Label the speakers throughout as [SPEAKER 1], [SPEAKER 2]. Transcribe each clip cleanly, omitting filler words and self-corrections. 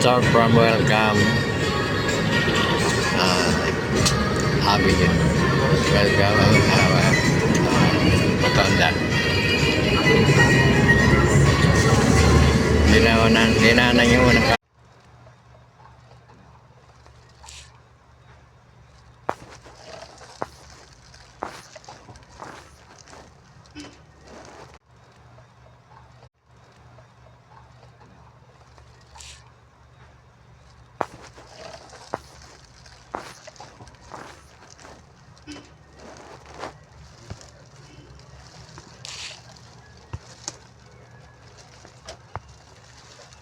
[SPEAKER 1] start from Welcome Avenue. Welcome Rotonda. Dinanan yung unang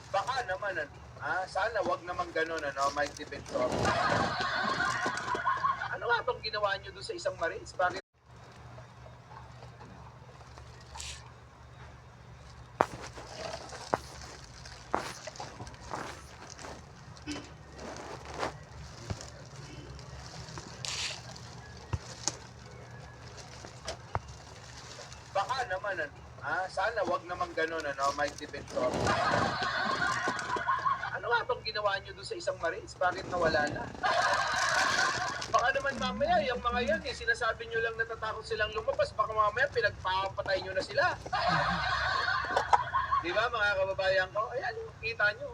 [SPEAKER 2] baka naman, sana wag naman ganun, Mike Defensor. Ano nga bang ginawa nyo doon sa isang Marines? Bakit? Baka naman, sana wag naman ganun, Mike Defensor. Ano nga bang ginawa nyo doon sa isang Marines? Bakit nawala na? Baka naman mamaya, yung mga yan, sinasabi nyo lang natatakot silang lumabas. Baka mamaya, pinagpapatay nyo na sila. Di ba, mga kababayan ko? Ayan, kita nyo.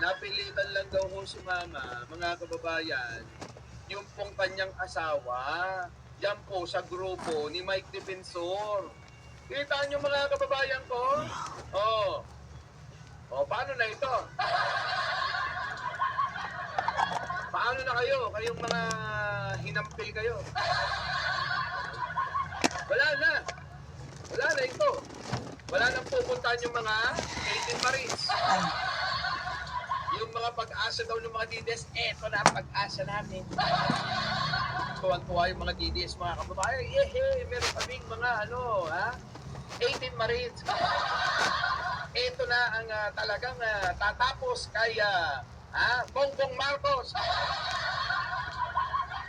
[SPEAKER 2] Napilitan lang daw kung sumama, mga kababayan, yung pong kanyang asawa, yan po sa grupo ni Mike Defensor. Kita nyo, mga kababayan ko? Paano na ito? Paano na kayo? Kayong mga hinampil kayo? Wala na. Wala na ito. Wala nang pupuntahan yung mga 18 Marines. Yung mga pag-asa daw ng mga DDS, eto na ang pag-asa namin. Tuwan-tuwa yung mga DDS, mga kababayan. Meron kaming mga 18 Marines. Ito na ang talagang tatapos kay Bongbong Marcos.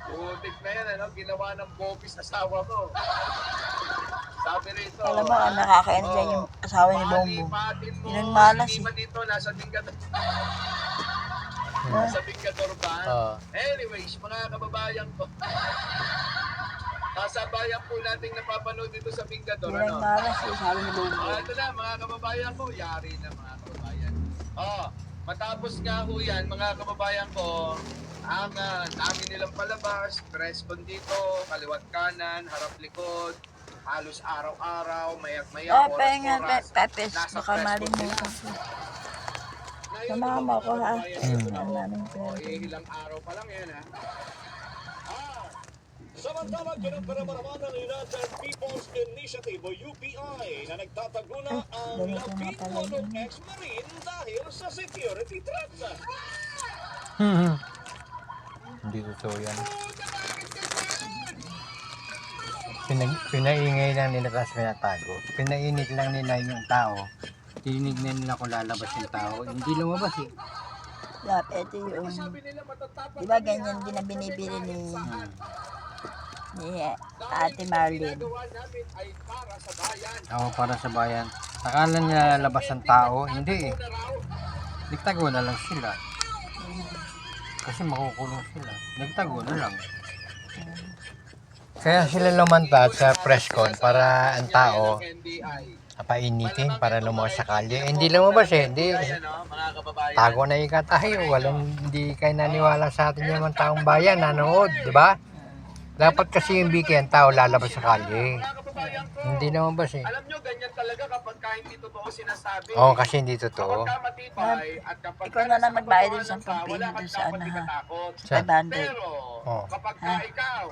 [SPEAKER 2] Putik na yan, ginawa ng bopis asawa mo. Sabi rito,
[SPEAKER 3] alam mo, nakakain dyan yung asawa ni Bongbong. Yun ang malas
[SPEAKER 2] eh. Dito, nasa Bingador. Nasa Bingador ba? Anyways, mga kababayan ko. Nasa bayan po nating napapanood dito sa Bingador.
[SPEAKER 3] Yun ang malas yung asawa ni Bongbong.
[SPEAKER 2] Ito na, mga kababayan ko. Yari na, mga kababayan. Matapos nga ho yan, mga kababayan ko, ang dami nilang palabas, press con dito, kaliwat kanan, harap likod, halos araw-araw, mayak-maya, oras-oras.
[SPEAKER 3] Pepes, baka malimutan ko. Sumama ko, ha?
[SPEAKER 2] Ilang araw pa lang yan, ha?
[SPEAKER 4] Samantalang kinagkaramaraman ng United People's Initiative o UPI na nagtatago na ang labing walong ex-marine dahil sa security threats.
[SPEAKER 1] Hindi totoo yan. Pinaingay lang nila kasi pinatago. Pinainit lang nila yung tao. Tinignan nila kung lalabas yung tao. Hindi lumabas eh.
[SPEAKER 3] Ito yung, di ba ganyan din ang binibili ni Ate Marlene.
[SPEAKER 1] Oo, para sa bayan. Akala nila lalabas ang tao. Hindi eh. Nagtago na lang sila. Kasi makukulong sila. Nagtago na lang. Kaya sila lumantad sa press con para ang tao painitin para lumabas sa kalye. Hindi lumabas eh. Hindi. Tago na yung katayo. Hindi kayo naniwala sa atin yung mga taong bayan. Nanood, di ba? Dapat kasi yung weekend tao lalabas sa kalye. Hindi lumabas eh.
[SPEAKER 2] Alam nyo, ganyan talaga kapag hindi totoo sinasabi.
[SPEAKER 1] Oo, kasi hindi totoo.
[SPEAKER 2] Kapag matibay at kapag
[SPEAKER 3] Ikaw na lang magbayad din sa pampino doon sa
[SPEAKER 1] Sa
[SPEAKER 3] 500.
[SPEAKER 2] Pero kapag ikaw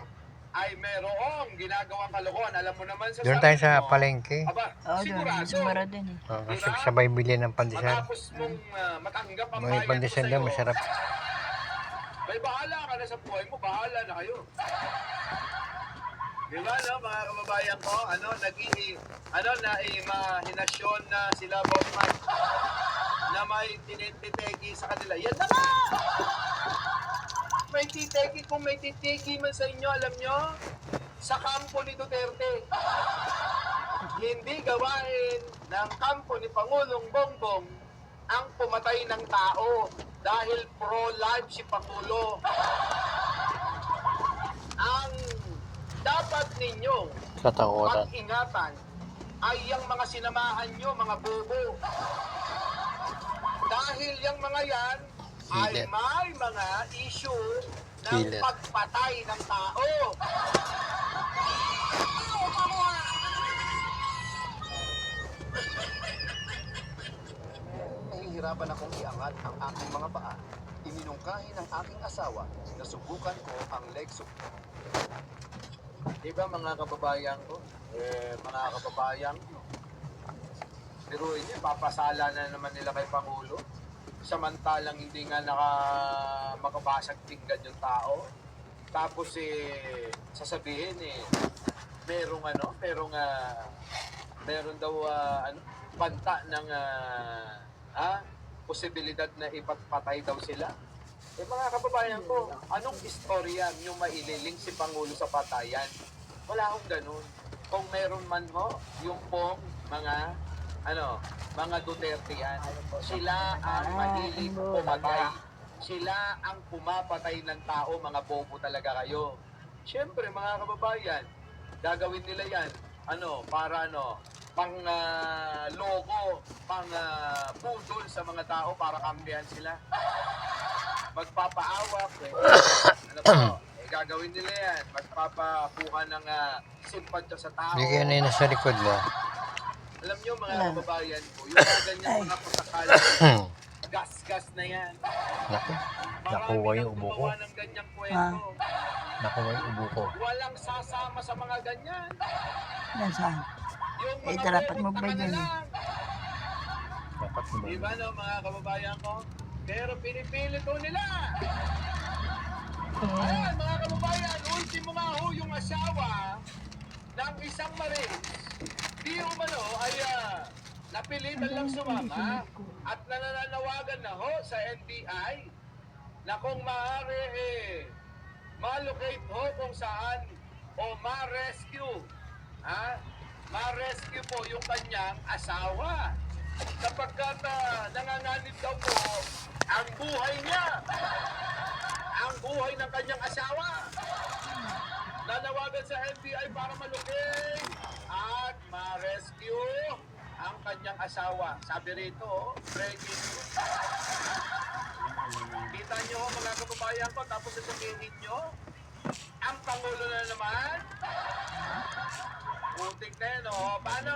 [SPEAKER 2] ay merong ginagawang kalokohan, alam mo naman sa
[SPEAKER 1] Doon tayo sa palengke.
[SPEAKER 3] Doon. Siguro din eh.
[SPEAKER 1] Kasi sabay bili ng pandesal.
[SPEAKER 2] Matapos mong matanggap ang
[SPEAKER 1] May
[SPEAKER 2] bayad
[SPEAKER 1] pandesal
[SPEAKER 2] ko
[SPEAKER 1] doon,
[SPEAKER 2] sa'yo,
[SPEAKER 1] masarap.
[SPEAKER 2] may bahala ka na sa buhay mo, bahala na kayo. Di ba, mga kababayan ko, mahinasyon na sila, Boss Mike, na may tinititegi sa kanila. Yan na nga! May titegi, kung may titegi man sa inyo, alam nyo, sa kampo ni Duterte. Hindi gawain ng kampo ni Pangulong Bongbong ang pumatay ng tao dahil pro-life si Pangulo. Ang dapat ninyong
[SPEAKER 1] Katakutan.
[SPEAKER 2] pag-ingatan ay yung mga sinamahan nyo, mga bobo. Dahil yung mga yan ay
[SPEAKER 1] Hilit.
[SPEAKER 2] may mga issue ng
[SPEAKER 1] Hilit.
[SPEAKER 2] pagpatay ng tao.
[SPEAKER 5] Nahihirapan akong iangat ang aking mga paa. Iminungkahi ng aking asawa na subukan ko ang leg support.
[SPEAKER 2] Di ba mga kababayan ko? Mga kababayan ko. Pero niya, papasala na naman nila kay Pangulo. Samantalang hindi nga makabasag tinggan yung tao. Tapos sasabihin meron daw banta ng posibilidad na ipatpatay daw sila. Mga kababayan ko, anong istorya nyo maililing si Pangulo sa patayan? Wala akong ganun. Kung meron man yung pong mga Duterte yan. Sila ang mahilig pumatay. Sila ang pumapatay ng tao, mga bobo talaga kayo. Siyempre, mga kababayan, gagawin nila yan. Pang logo, pang budol sa mga tao para kampihan sila. Magpapaawak, gagawin nila yan. Magpapakuha ng simpatsya sa tao.
[SPEAKER 1] Hindi kayo na nasa likod mo.
[SPEAKER 2] Alam nyo mga kababayan ko, yung mga ganyan mga pasakal, gas-gas na yan.
[SPEAKER 1] Naku,
[SPEAKER 2] Marami
[SPEAKER 1] nakuha yung
[SPEAKER 2] nang
[SPEAKER 1] ubo ko.
[SPEAKER 2] gumawa ng ganyang kwento.
[SPEAKER 1] Nakuha yung ubo ko.
[SPEAKER 2] Walang sasama sa mga ganyan.
[SPEAKER 3] Nasaan?
[SPEAKER 2] Yung
[SPEAKER 3] Eh,
[SPEAKER 2] mga
[SPEAKER 3] dapat mo ba
[SPEAKER 2] pwedeng
[SPEAKER 3] yun?
[SPEAKER 2] tanga na lang.
[SPEAKER 1] Dapat mo.
[SPEAKER 2] Diba no, mga kababayan ko? Pero pinipilit ko nila. Ayan, mga kababayan, ultimo nga ho yung asawa ng isang Marines. Di umano ay napilitan lang sumama at nananawagan na ho sa NBI na kung maaari ma-locate ho kung saan o ma-rescue. Ma-rescue po yung kanyang asawa. Sapagkat nanganganib daw po ang buhay niya. Ang buhay ng kanyang asawa. Nanawagan sa NBI para ma-locate at ma-rescue ang kanyang asawa. Sabi rito, breaking news. Kita nyo mga kababayan ko, tapos sasabihin nyo, ang Pangulo na naman, putik na yun, paano?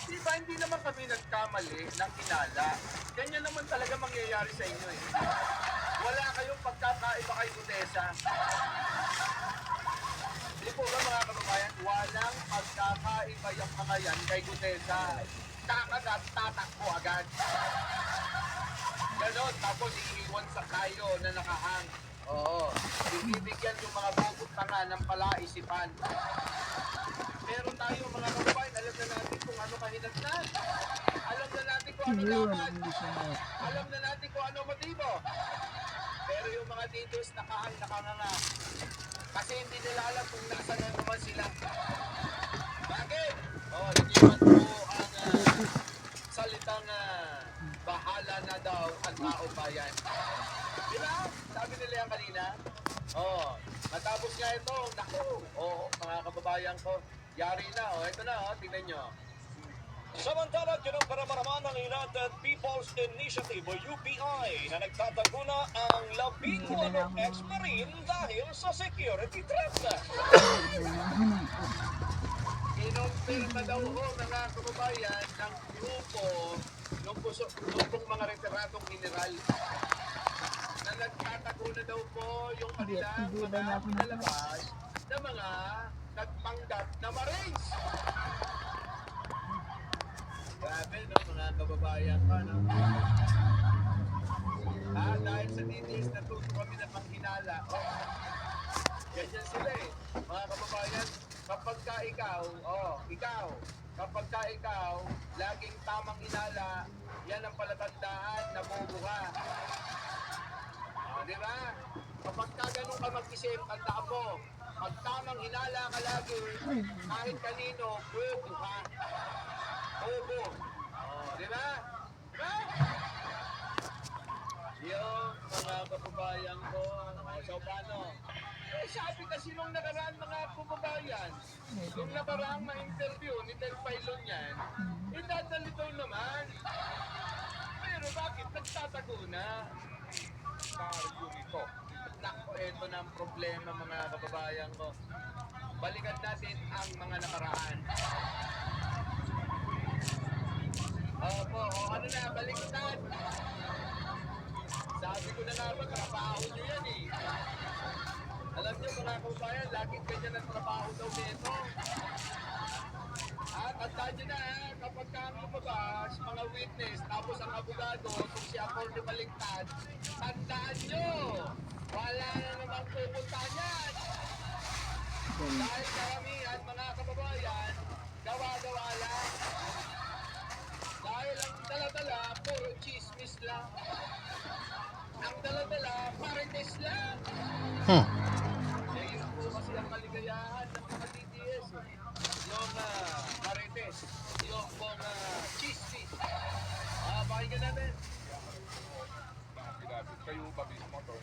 [SPEAKER 2] Diba hindi naman kami nagkamali ng hinala? Ganyan naman talaga mangyayari sa inyo eh. Wala kayong pagkakaiba kay Gutesa. Di po ba mga kababayan, walang pagkakaiba yung mga yan kay Gutesa. Kakagat, tatakbo agad. Ganon, tapos iiwan sa kayo na nakahang. Oo, ibibigyan yung mga bubot tanga ng palaisipan. Meron tayo mga kababayan, alam na natin kung ano kahinatnan. Alam na natin kung ano dapat. Alam na natin kung ano motibo. Pero yung mga leaders nakanganga. Kasi hindi nila alam kung nasa na naman sila. Bakit? Liniwan po ang salitang bahala na daw ang tao bayan. Diba? Sabi nila yan kanina. Matapos nga ito, naku, mga kababayan ko, yari na, ito na, tingnan nyo.
[SPEAKER 4] Samantala, kinamparama ng United People's Initiative o UPI na nagtatago na ang 11 ex-marine dahil sa security threat.
[SPEAKER 2] Inumpirma daw ho mga kababayan ng grupo nung mga retiradong general na nagtatago na daw po yung kanilang mga pinalabas na mga nagpanggap na Marines. Grabe no, mga kababayan pa, no? Dahil sa details, natuto kami ng panghinala. Ganyan sila eh. Mga kababayan, kapag ka ikaw, kapag ka ikaw, laging tamang hinala, yan ang palatandaan na bobo ka. Di ba? Kapag ka ganun ka mag-isip, tandaan mo, pag tamang hinala ka lagi, kahit kanino, bobo ka. Bobo. Di ba? Diba? kababayan ko. So, paano? Eh, sabi kasi nung nakaraan mga kababayan, nung nakaraang ma-interview ni Del Pailon yan, dadalito naman. Pero bakit nagtatago na? Karyo nito. Naku, eto na ang problema mga kababayan ko. Balikan natin ang mga nakaraan. Opo, ano na, baliktad. Sabi ko na nga ba, trabaho nyo yan eh. Alam nyo mga kababayan, laging ganyan ang trabaho daw nito. Tandaan nyo na kapag ka ang lumabas, mga witness, tapos ang abogado, kung si Atty. Baliktad, tandaan nyo, wala na namang pupunta niyan. Dahil karamihan, mga kababayan, gawa-gawa lang. Dahil ang dala-dala, puro chismis lang. Ang dala-dala, marites lang. Eh, yun po kasi ang kaligayahan ng mga DDS. Yung marites, yung mga chismis. Pakinggan natin.
[SPEAKER 6] Dapat kayo ba mismo to?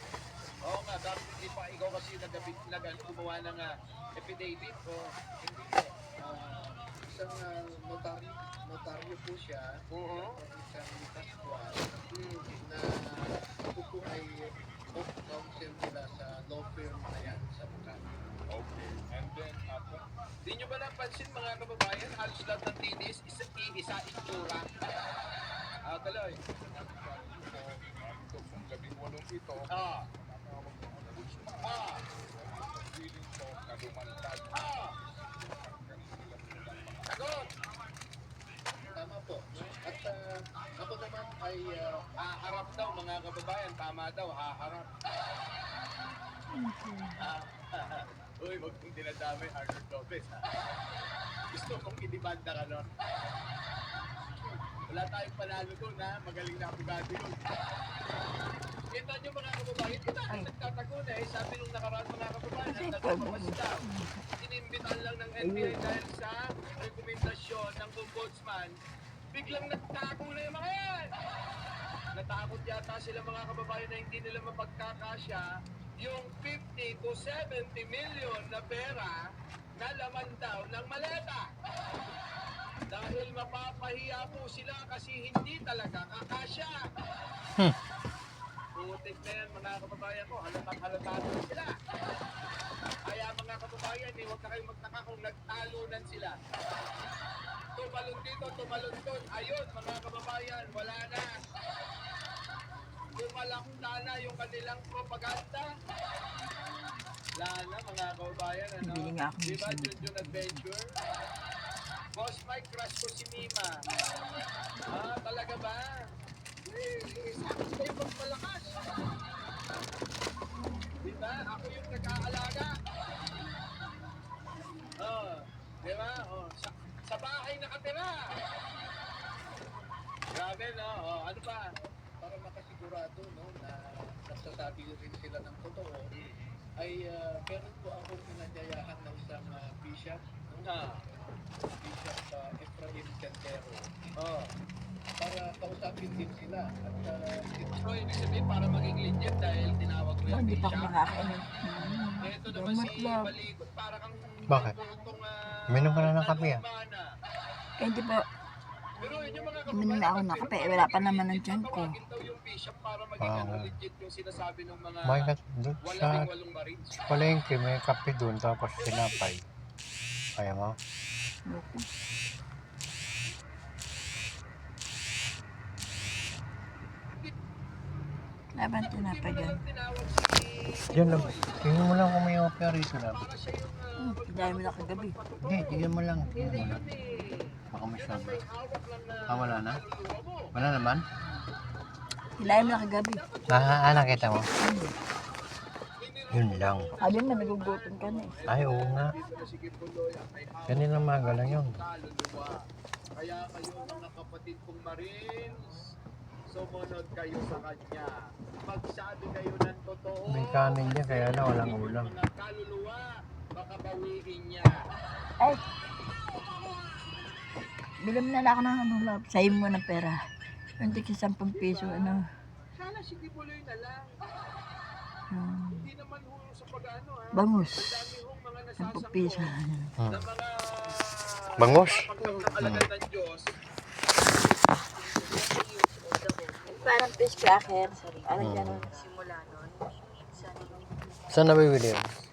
[SPEAKER 2] Oo nga, dapat hindi pa ikaw kasi gumawa ng affidavit o hindi po.
[SPEAKER 5] Isang notaryo po siya, isang Pascual, na ako po ay book counsel nila sa law firm na yan sa Bukati.
[SPEAKER 6] Okay. And then,
[SPEAKER 2] Di nyo ba napansin mga kababayan, halos lahat ng DDS isa itsura. Kaloy.
[SPEAKER 6] ito kung labing walong ito, nakakawag ng ombudsman. Feeling ko na lumantad
[SPEAKER 2] Sagot!
[SPEAKER 5] Tama po. At ako naman ay
[SPEAKER 2] Haharap daw mga kababayan, tama daw, haharap. Uy, huwag kong dinadamay Arnold Lopez. Gusto kong idibanda ka nun. Wala tayong panalo doon ha, magaling na abogado yun. Kita nyo mga kababayan, kita ang nagtatago na eh. Sabi nung nakaraan mga kababayan, ang nagpapas daw. Inimbitan lang ng NBI dahil sa rekomendasyon ng ombudsman, biglang nagtago na yung mga yan. Natakot yata sila mga kababayan na hindi nila mapagkakasya yung 50 to 70 million na pera na laman daw ng maleta. Dahil mapapahiya po sila kasi hindi talaga kakasya. Putik na yan mga kababayan ko, halatang halata na sila. Kaya mga kababayan, huwag na kayong magtaka kung nagtalunan sila. Tumalon dito, tumalon doon. Ayun mga kababayan, wala na. Pumalakta na yung kanilang propaganda. Wala na mga kababayan, ano?
[SPEAKER 3] Bili nga ako ng
[SPEAKER 2] Diba,
[SPEAKER 3] sunod.
[SPEAKER 2] Junjun Adventure? Boss Mike, crush ko si Mima. Talaga ba? Sakit kayo magmalakas. Diba? Ako yung nag-aalaga. Diba? Sa bahay nakatira. Grabe, no? Ano pa?
[SPEAKER 5] para makasigurado na nagsasabi rin sila ng totoo, ay meron po akong pinanyayahan ng isang bishop, Bishop Efraim Cantero, para kausapin din sila. At
[SPEAKER 2] So, ibig sabihin para maging legit dahil tinawag mo yung
[SPEAKER 3] Hindi pa ako
[SPEAKER 2] bishop.
[SPEAKER 3] nakakainom.
[SPEAKER 2] Ito naman si Balikot, para kang
[SPEAKER 1] Bakit?
[SPEAKER 2] putong,
[SPEAKER 1] Uminom ka na ng kape, ah.
[SPEAKER 2] mana.
[SPEAKER 3] Hindi pa,
[SPEAKER 2] Pero yun yung mga
[SPEAKER 3] uminom na ako ng kape. Wala pa naman ng tiyan ko.
[SPEAKER 2] tawagin daw yung bishop para maging legit yung sinasabi ng mga
[SPEAKER 1] Bakit doon sa
[SPEAKER 2] walong marines.
[SPEAKER 1] palengke may kape doon tapos tinapay. Kaya mo?
[SPEAKER 3] Laban tinapay dyan.
[SPEAKER 2] Tinawag si
[SPEAKER 1] Diyan lang. Tingnan mo lang kung may opera rito lang.
[SPEAKER 2] para siya yung
[SPEAKER 3] Dahil mo na kagabi.
[SPEAKER 1] Hindi, tingnan mo lang. Tingnan mo lang. Baka may sobra.
[SPEAKER 2] may hawak lang na
[SPEAKER 1] Wala na?
[SPEAKER 2] kaluluwa mo.
[SPEAKER 1] Wala naman?
[SPEAKER 3] Hilahin mo na kagabi.
[SPEAKER 1] Nakita mo? Yun lang.
[SPEAKER 3] Sabi mo, nagugutom ka na eh.
[SPEAKER 1] Ay, oo nga. Kanina maga lang yun.
[SPEAKER 2] Kaluluwa. Kaya kayo mga kapatid kong Marines, sumunod kayo sa kanya. Magsabi kayo ng totoo.
[SPEAKER 1] May kanin niya, kaya na walang ulam.
[SPEAKER 2] Mga kaluluwa, baka bawiin niya.
[SPEAKER 3] Ay! Bilam na lang ako ng love. Sa'yo mo ng pera. Hindi ka 10 piso, ano.
[SPEAKER 2] Sana si Kibuloy na lang. naman ho sa pag-ano ha.
[SPEAKER 3] Bangus.
[SPEAKER 2] Ang dami hong mga
[SPEAKER 3] 10
[SPEAKER 2] nasasangkot
[SPEAKER 3] piso.
[SPEAKER 1] Hmm.
[SPEAKER 2] na mga
[SPEAKER 1] Bangus?
[SPEAKER 2] pagkakalagay ng Diyos.
[SPEAKER 3] Parang fish cracker. Parang gano'n.
[SPEAKER 1] Saan nabibili yun?